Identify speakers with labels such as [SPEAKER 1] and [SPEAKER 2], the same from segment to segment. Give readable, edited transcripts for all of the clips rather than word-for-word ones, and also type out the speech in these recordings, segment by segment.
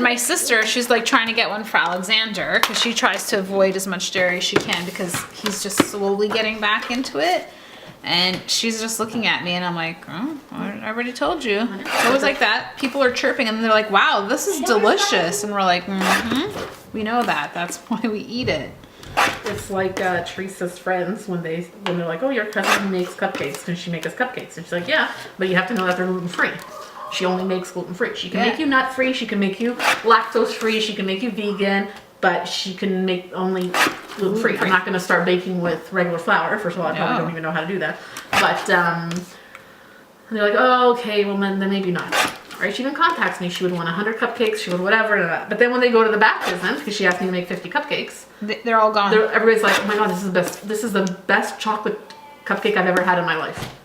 [SPEAKER 1] And my sister, she's like trying to get one for Alexander because she tries to avoid as much dairy as she can because he's just slowly getting back into it. And she's just looking at me and I'm like, oh, I already told you. So it was like that. People are chirping and they're like, wow, this is delicious. And we're like, we know that. That's why we eat it.
[SPEAKER 2] It's like Teresa's friends when they're like, oh, your cousin makes cupcakes. Can she make us cupcakes? And she's like, yeah, but you have to know that they're gluten-free. She only makes gluten-free. She can make you nut-free. She can make you lactose-free. She can make you vegan. But she can make only gluten-free. I'm not going to start baking with regular flour. First of all, I probably don't even know how to do that. But they're like, oh, okay, well, then maybe not. Right? She even contacts me. She would want 100 cupcakes. She would whatever. But then when they go to the back business, because she asked me to make 50 cupcakes,
[SPEAKER 1] they're all gone.
[SPEAKER 2] Everybody's like, oh my god, this is the best. This is the best chocolate cupcake I've ever had in my life.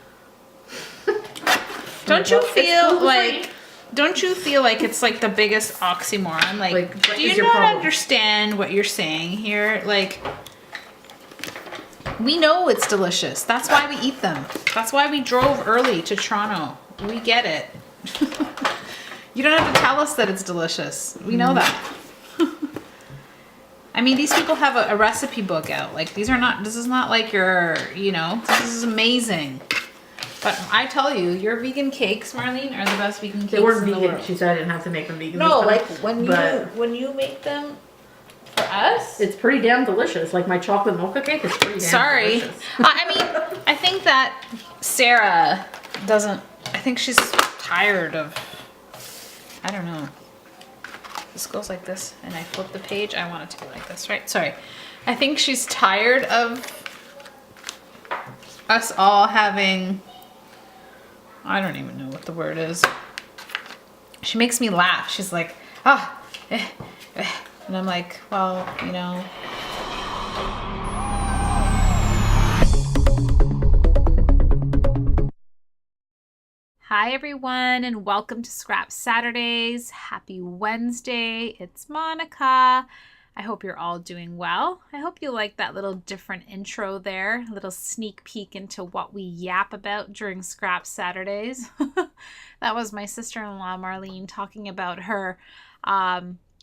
[SPEAKER 1] Don't you feel like? Don't you feel like it's like the biggest oxymoron? Like do you not understand what you're saying here? Like, we know it's delicious. That's why we eat them. That's why we drove early to Toronto. We get it. You don't have to tell us that it's delicious. We know that. I mean, these people have a recipe book out. Like, this is not like your, this is amazing. But I tell you, your vegan cakes, Marlene, are the best vegan cakes in the world. They weren't vegan. She said I didn't have to make them vegan. No, like when you make them for us,
[SPEAKER 2] it's pretty damn delicious. Like my chocolate mocha cake is pretty damn delicious.
[SPEAKER 1] I mean, I think that Sarah doesn't. I think she's tired of. I don't know. This goes like this, and I flip the page. I want it to be like this, right? Sorry. I think she's tired of us all having. I don't even know what the word is. She makes me laugh. She's like, and I'm like, well, Hi everyone and welcome to Scrap Saturdays. Happy Wednesday. It's Monica. I hope you're all doing well. I hope you like that little different intro there, a little sneak peek into what we yap about during Scrap Saturdays. That was my sister-in-law, Marlene, talking about her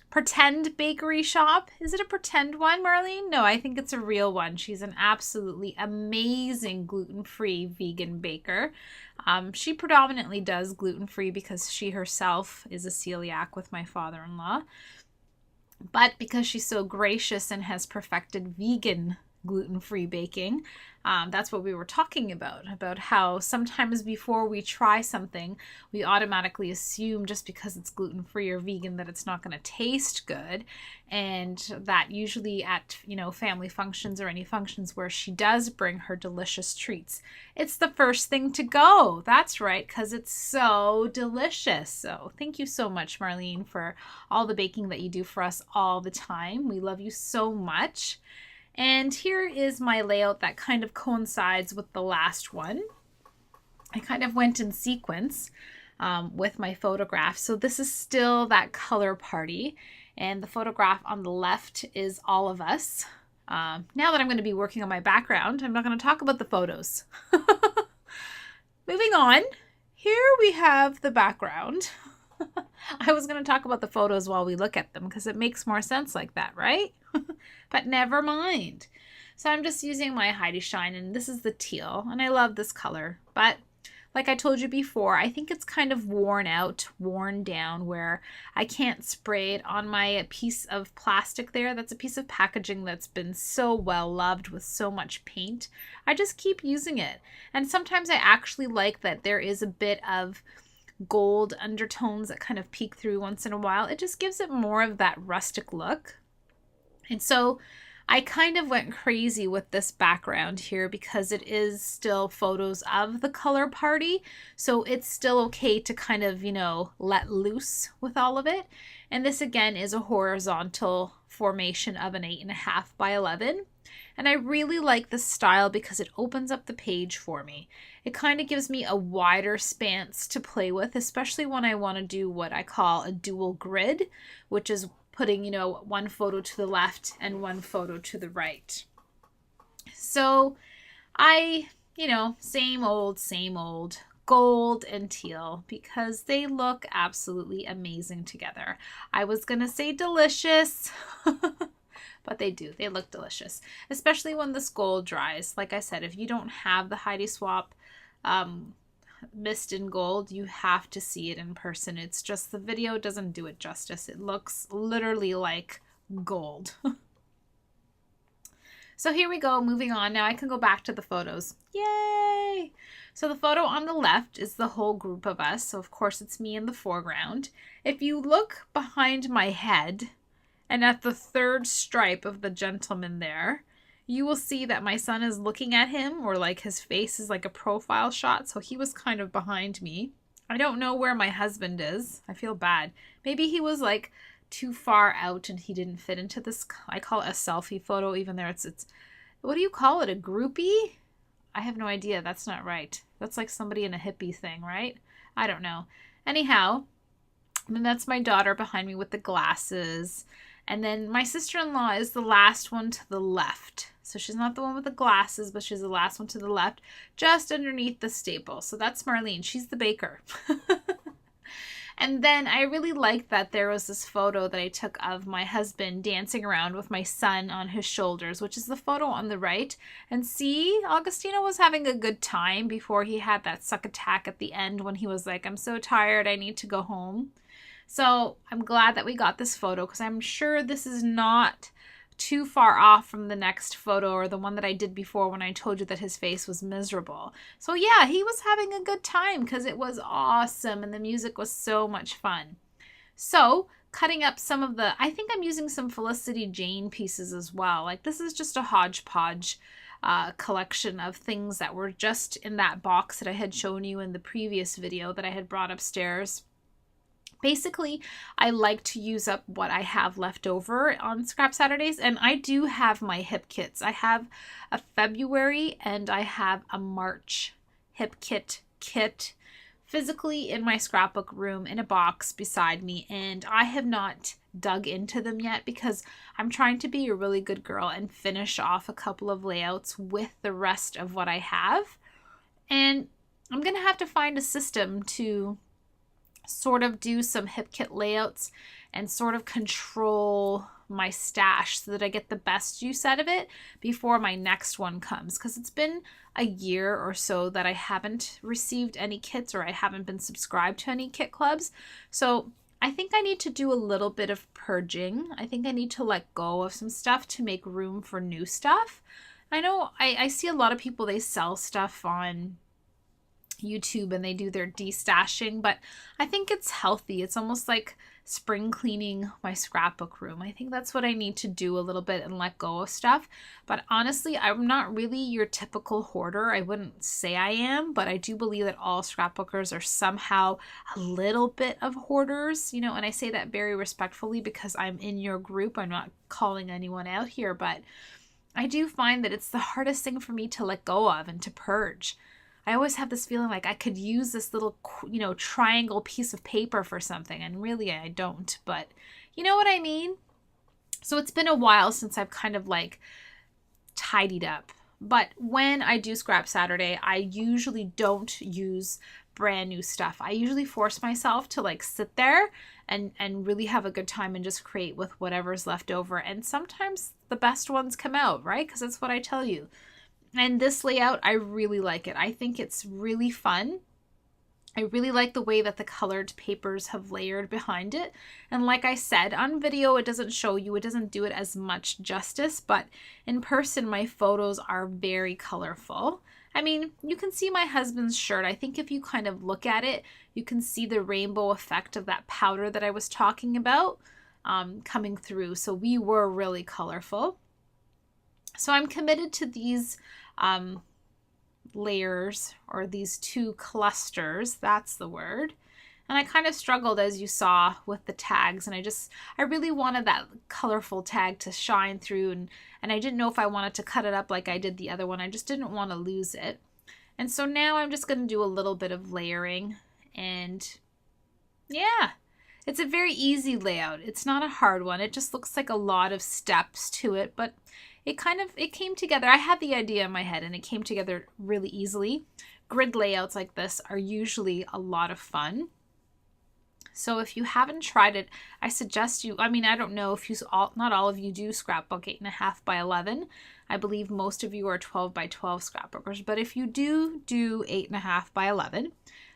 [SPEAKER 1] pretend bakery shop. Is it a pretend one, Marlene? No, I think it's a real one. She's an absolutely amazing gluten-free vegan baker. She predominantly does gluten-free because she herself is a celiac with my father-in-law. But because she's so gracious and has perfected vegan gluten-free baking, that's what we were talking about how sometimes before we try something, we automatically assume just because it's gluten-free or vegan that it's not going to taste good. And that usually at, family functions or any functions where she does bring her delicious treats, it's the first thing to go. That's right, because it's so delicious. So thank you so much, Marlene, for all the baking that you do for us all the time. We love you so much. And here is my layout that kind of coincides with the last one. I kind of went in sequence with my photograph. So this is still that color party. And the photograph on the left is all of us. Now that I'm going to be working on my background, I'm not going to talk about the photos. Moving on, here we have the background. I was going to talk about the photos while we look at them because it makes more sense like that, right? But never mind. So I'm just using my Heidi Shine, and this is the teal, and I love this color. But like I told you before, I think it's kind of worn out, worn down, where I can't spray it on my piece of plastic there. That's a piece of packaging that's been so well loved with so much paint. I just keep using it. And sometimes I actually like that there is a bit of gold undertones that kind of peek through once in a while. It just gives it more of that rustic look. And so I kind of went crazy with this background here because it is still photos of the color party. So it's still okay to kind of, let loose with all of it. And this again is a horizontal formation of an 8.5 by 11. And I really like this style because it opens up the page for me. It kind of gives me a wider stance to play with, especially when I want to do what I call a dual grid, which is putting, one photo to the left and one photo to the right. So I, same old, gold and teal because they look absolutely amazing together. I was gonna say delicious, but they do. They look delicious, especially when this gold dries. Like I said, if you don't have the Heidi Swapp mist in gold, you have to see it in person. It's just the video doesn't do it justice. It looks literally like gold. So here we go, moving on. Now I can go back to the photos. Yay! So the photo on the left is the whole group of us. So of course it's me in the foreground. If you look behind my head and at the third stripe of the gentleman there, you will see that my son is looking at him, or like his face is like a profile shot. So he was kind of behind me. I don't know where my husband is. I feel bad. Maybe he was like too far out and he didn't fit into this. I call it a selfie photo, even though it's what do you call it? A groupie? I have no idea. That's not right. That's like somebody in a hippie thing, right? I don't know. Anyhow, and that's my daughter behind me with the glasses. And then my sister-in-law is the last one to the left. So she's not the one with the glasses, but she's the last one to the left, just underneath the staple. So that's Marlene. She's the baker. And then I really liked that there was this photo that I took of my husband dancing around with my son on his shoulders, which is the photo on the right. And see, Augustino was having a good time before he had that suck attack at the end when he was like, I'm so tired, I need to go home. So I'm glad that we got this photo because I'm sure this is not too far off from the next photo or the one that I did before when I told you that his face was miserable. So yeah, he was having a good time because it was awesome and the music was so much fun. So cutting up some of the, I think I'm using some Felicity Jane pieces as well. Like this is just a hodgepodge collection of things that were just in that box that I had shown you in the previous video that I had brought upstairs. Basically, I like to use up what I have left over on Scrap Saturdays, and I do have my hip kits. I have a February and I have a March hip kit physically in my scrapbook room in a box beside me, and I have not dug into them yet because I'm trying to be a really good girl and finish off a couple of layouts with the rest of what I have. And I'm going to have to find a system to sort of do some hip kit layouts and sort of control my stash so that I get the best use out of it before my next one comes, because it's been a year or so that I haven't received any kits or I haven't been subscribed to any kit clubs. So I think I need to do a little bit of purging. I think I need to let go of some stuff to make room for new stuff. I know I see a lot of people, they sell stuff on YouTube and they do their destashing, but I think it's healthy. It's almost like spring cleaning my scrapbook room. I think that's what I need to do a little bit and let go of stuff. But honestly, I'm not really your typical hoarder. I wouldn't say I am, but I do believe that all scrapbookers are somehow a little bit of hoarders, you know, and I say that very respectfully because I'm in your group. I'm not calling anyone out here, but I do find that it's the hardest thing for me to let go of and to purge. I always have this feeling like I could use this little, you know, triangle piece of paper for something, and really I don't, but you know what I mean? So it's been a while since I've kind of like tidied up. But when I do Scrap Saturday, I usually don't use brand new stuff. I usually force myself to like sit there and really have a good time and just create with whatever's left over. And sometimes the best ones come out, right? Because that's what I tell you. And this layout, I really like it. I think it's really fun. I really like the way that the colored papers have layered behind it. And like I said, on video, it doesn't show you, it doesn't do it as much justice, but in person, my photos are very colorful. I mean, you can see my husband's shirt. I think if you kind of look at it, you can see the rainbow effect of that powder that I was talking about coming through. So we were really colorful. So I'm committed to these layers, or these two clusters, that's the word. And I kind of struggled, as you saw, with the tags, and I really wanted that colorful tag to shine through, and I didn't know if I wanted to cut it up like I did the other one. I just didn't want to lose it. And so now I'm just going to do a little bit of layering, and yeah, it's a very easy layout. It's not a hard one. It just looks like a lot of steps to it, but it came together. I had the idea in my head and it came together really easily. grid layouts like this are usually a lot of fun. So if you haven't tried it, I suggest you, I mean, I don't know if not all of you do scrapbook 8.5 by 11. I believe most of you are 12 by 12 scrapbookers, but if you do 8.5 by 11,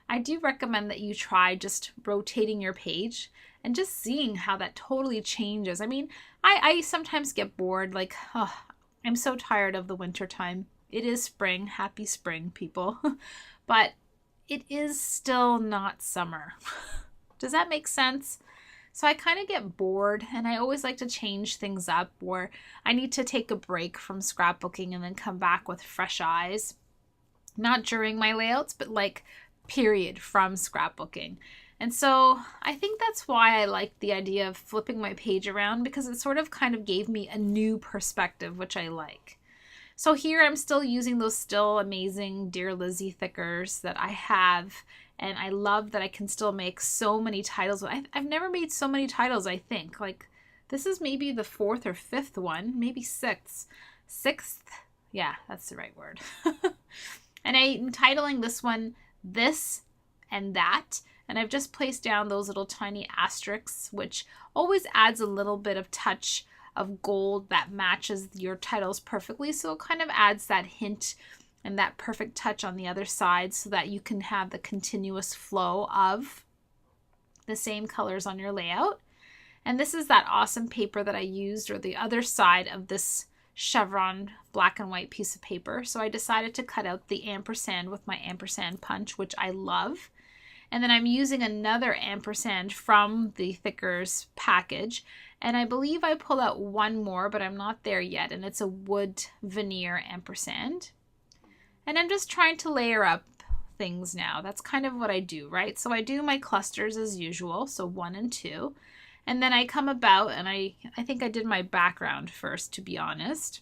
[SPEAKER 1] I do recommend that you try just rotating your page and just seeing how that totally changes. I mean, I sometimes get bored, like, oh, I'm so tired of the winter time. It is spring. Happy spring, people. But it is still not summer. Does that make sense? So I kind of get bored, and I always like to change things up, or I need to take a break from scrapbooking and then come back with fresh eyes. Not during my layouts, but like period from scrapbooking. And so I think that's why I like the idea of flipping my page around, because it sort of kind of gave me a new perspective, which I like. So here I'm still using those still amazing Dear Lizzie thickers that I have. And I love that I can still make so many titles. I've never made so many titles, I think. Like, this is maybe the 4th or 5th one, maybe 6th. 6th? Yeah, that's the right word. And I'm titling this one This and That. And I've just placed down those little tiny asterisks, which always adds a little bit of touch of gold that matches your titles perfectly. So it kind of adds that hint and that perfect touch on the other side so that you can have the continuous flow of the same colors on your layout. And this is that awesome paper that I used, or the other side of this chevron black and white piece of paper. So I decided to cut out the ampersand with my ampersand punch, which I love. And then I'm using another ampersand from the Thickers package. And I believe I pulled out one more, but I'm not there yet. And it's a wood veneer ampersand. And I'm just trying to layer up things now. That's kind of what I do, right? So I do my clusters as usual, so 1 and 2. And then I come about, and I think I did my background first, to be honest.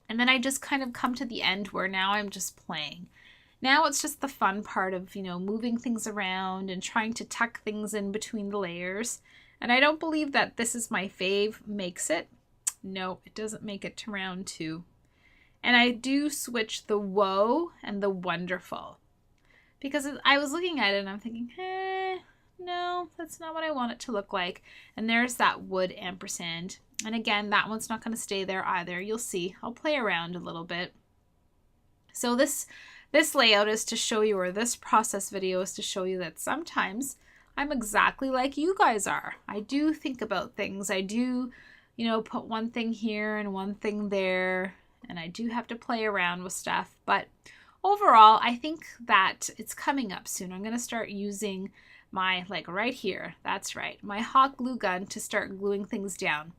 [SPEAKER 1] And then I just kind of come to the end where now I'm just playing. Now it's just the fun part of, moving things around and trying to tuck things in between the layers. And I don't believe that This Is My Fave makes it. No, it doesn't make it to round 2. And I do switch the woe and the wonderful. Because I was looking at it and I'm thinking, no, that's not what I want it to look like. And there's that wood ampersand. And again, that one's not going to stay there either. You'll see. I'll play around a little bit. So this layout is to show you, or this process video is to show you that sometimes I'm exactly like you guys are. I do think about things. I do, put one thing here and one thing there. And I do have to play around with stuff. But overall, I think that it's coming up soon. I'm going to start using my, right here, that's right, my hot glue gun to start gluing things down.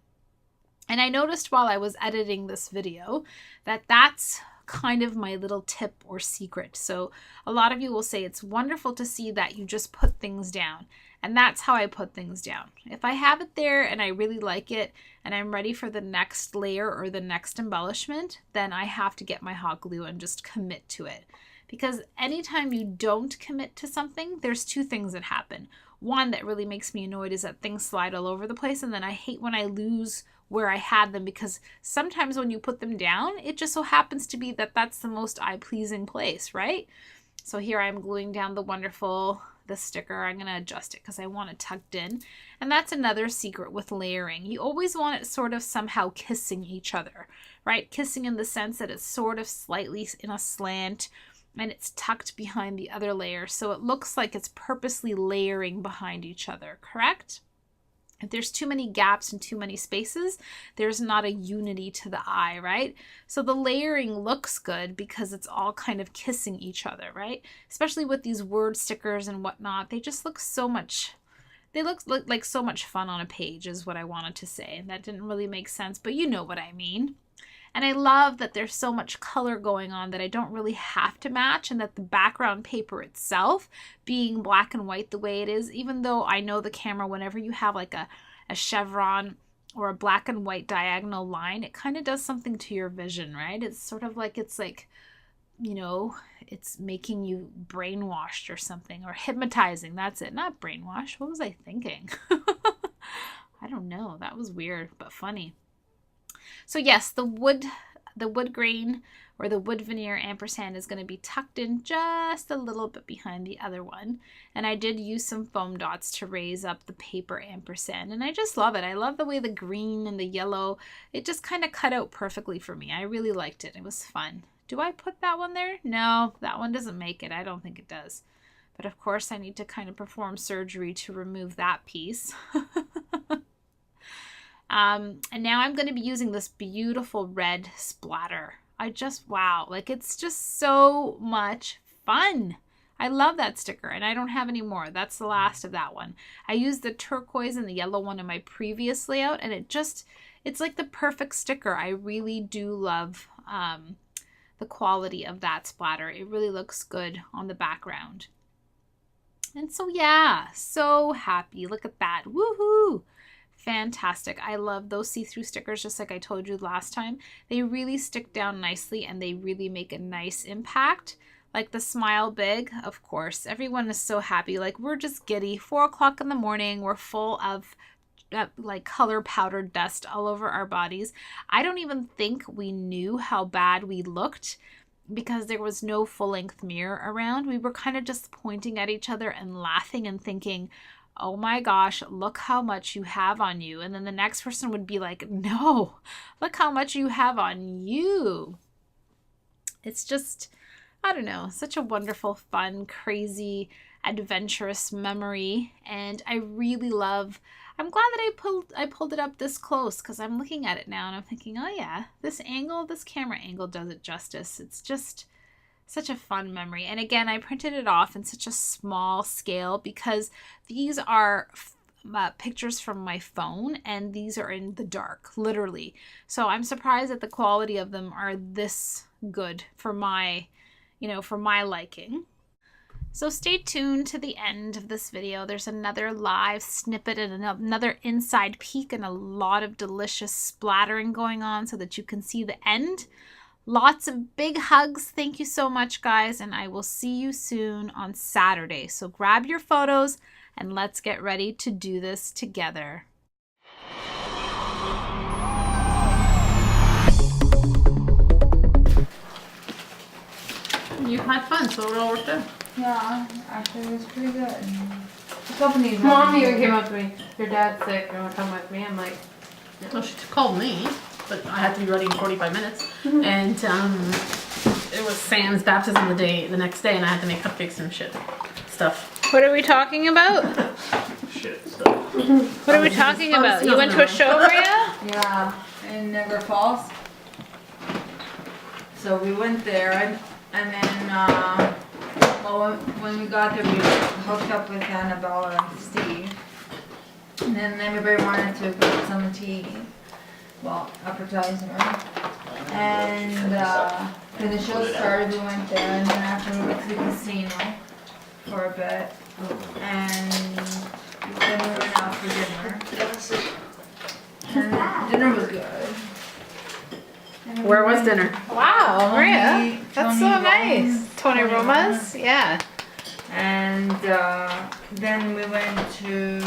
[SPEAKER 1] And I noticed while I was editing this video that that's kind of my little tip or secret. So a lot of you will say it's wonderful to see that you just put things down. And that's how I put things down. If I have it there and I really like it and I'm ready for the next layer or the next embellishment, then I have to get my hot glue and just commit to it. Because anytime you don't commit to something, there's 2 things that happen. One that really makes me annoyed is that things slide all over the place, and then I hate when I lose where I had them, because sometimes when you put them down, it just so happens to be that that's the most eye-pleasing place, right? So here I'm gluing down the wonderful, the sticker. I'm going to adjust it because I want it tucked in. And that's another secret with layering. You always want it sort of somehow kissing each other, right? Kissing in the sense that it's sort of slightly in a slant and it's tucked behind the other layer. So it looks like it's purposely layering behind each other, correct? If there's too many gaps and too many spaces, there's not a unity to the eye, right? So the layering looks good because it's all kind of kissing each other, right? Especially with these word stickers and whatnot. They just look so much, they look like so much fun on a page is what I wanted to say. And that didn't really make sense, but you know what I mean. And I love that there's so much color going on that I don't really have to match, and that the background paper itself being black and white the way it is, even though I know the camera, whenever you have like a chevron or a black and white diagonal line, it kind of does something to your vision, right? It's sort of like, it's making you brainwashed or something, or hypnotizing. That's it. Not brainwashed. What was I thinking? I don't know. That was weird, but funny. So yes, the wood the wood grain or the wood veneer ampersand is going to be tucked in just a little bit behind the other one. And I did use some foam dots to raise up the paper ampersand. And I just love it. I love the way the green and the yellow, it just kind of cut out perfectly for me. I really liked it. It was fun. Do I put that one there? No, that one doesn't make it. I don't think it does. But of course I need to kind of perform surgery to remove that piece. And now I'm going to be using this beautiful red splatter. Wow, like it's just so much fun. I love that sticker and I don't have any more. That's the last of that one. I used the turquoise and the yellow one in my previous layout and it's like the perfect sticker. I really do love the quality of that splatter. It really looks good on the background. And so yeah, so happy. Look at that. Woohoo! Fantastic. I love those see-through stickers, just like I told you last time. They really stick down nicely and they really make a nice impact. Like the smile big, of course. Everyone is so happy. Like we're just giddy. 4 o'clock in the morning. We're full of like color powdered dust all over our bodies. I don't even think we knew how bad we looked because there was no full-length mirror around. We were kind of just pointing at each other and laughing and thinking, oh my gosh, look how much you have on you. And then the next person would be like, no, look how much you have on you. It's just, I don't know, such a wonderful, fun, crazy, adventurous memory. And I really love, I'm glad that I pulled it up this close because I'm looking at it now and I'm thinking, oh yeah, this camera angle does it justice. It's just such a fun memory. And again, I printed it off in such a small scale because these are pictures from my phone and these are in the dark, literally. So I'm surprised that the quality of them are this good for my, for my liking. So stay tuned to the end of this video. There's another live snippet and another inside peek and a lot of delicious splattering going on so that you can see the end. Lots of big hugs. Thank you so much, guys, and I will see you soon on Saturday. So grab your photos and let's get ready to do this together.
[SPEAKER 2] You had fun, so it all worked out.
[SPEAKER 3] Yeah, actually it was pretty good. The company's
[SPEAKER 2] Mom even came up to me, your dad's sick, you want to come with me? I'm like, well, she called me, but I had to be ready in 45 minutes. And it was Sam's baptism the next day, and I had to make cupcakes and stuff.
[SPEAKER 1] What are we talking about?
[SPEAKER 4] Shit stuff.
[SPEAKER 1] What are we talking about? You went to a show, Maria?
[SPEAKER 3] Yeah, in Niagara Falls. So we went there, and then well, when we got there, we hooked up with Annabella and Steve. And then everybody wanted to get some tea. Well, appetizer. And when the show started, we went there, and then after we went to the casino for a bit. And then we went out for dinner. And dinner was good.
[SPEAKER 2] Where was dinner?
[SPEAKER 1] Wow, Maria. That's so
[SPEAKER 3] Tony
[SPEAKER 1] nice. Tony Roma's? Yeah.
[SPEAKER 3] And then we went to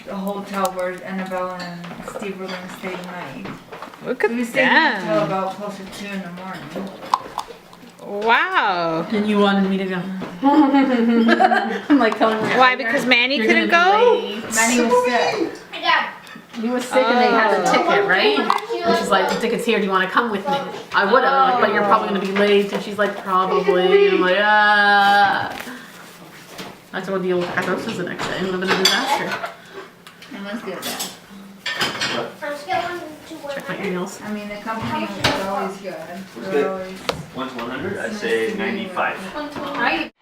[SPEAKER 3] the hotel where Annabelle and Steve were going to stay the night.
[SPEAKER 1] Look at
[SPEAKER 3] We stayed until
[SPEAKER 1] them.
[SPEAKER 3] about close to 2 in the morning.
[SPEAKER 1] Wow.
[SPEAKER 2] And you wanted me to go. I'm like telling her.
[SPEAKER 1] Why? Because Manny
[SPEAKER 2] You're
[SPEAKER 1] couldn't
[SPEAKER 2] gonna
[SPEAKER 1] go?
[SPEAKER 2] be late.
[SPEAKER 3] Manny was sick.
[SPEAKER 2] He was sick and they had the ticket, right? And she's like, the ticket's here, do you want to come with me? I would have, like, but you're probably going to be late. And she's like, probably. And I'm like, I told the old Cardosos the next day and live in a disaster.
[SPEAKER 3] It was good though.
[SPEAKER 2] Check my emails.
[SPEAKER 3] I mean, the company was always good.
[SPEAKER 4] What's
[SPEAKER 3] They were
[SPEAKER 4] good?
[SPEAKER 3] always
[SPEAKER 4] 1 to 100, I'd say 95.
[SPEAKER 2] Right?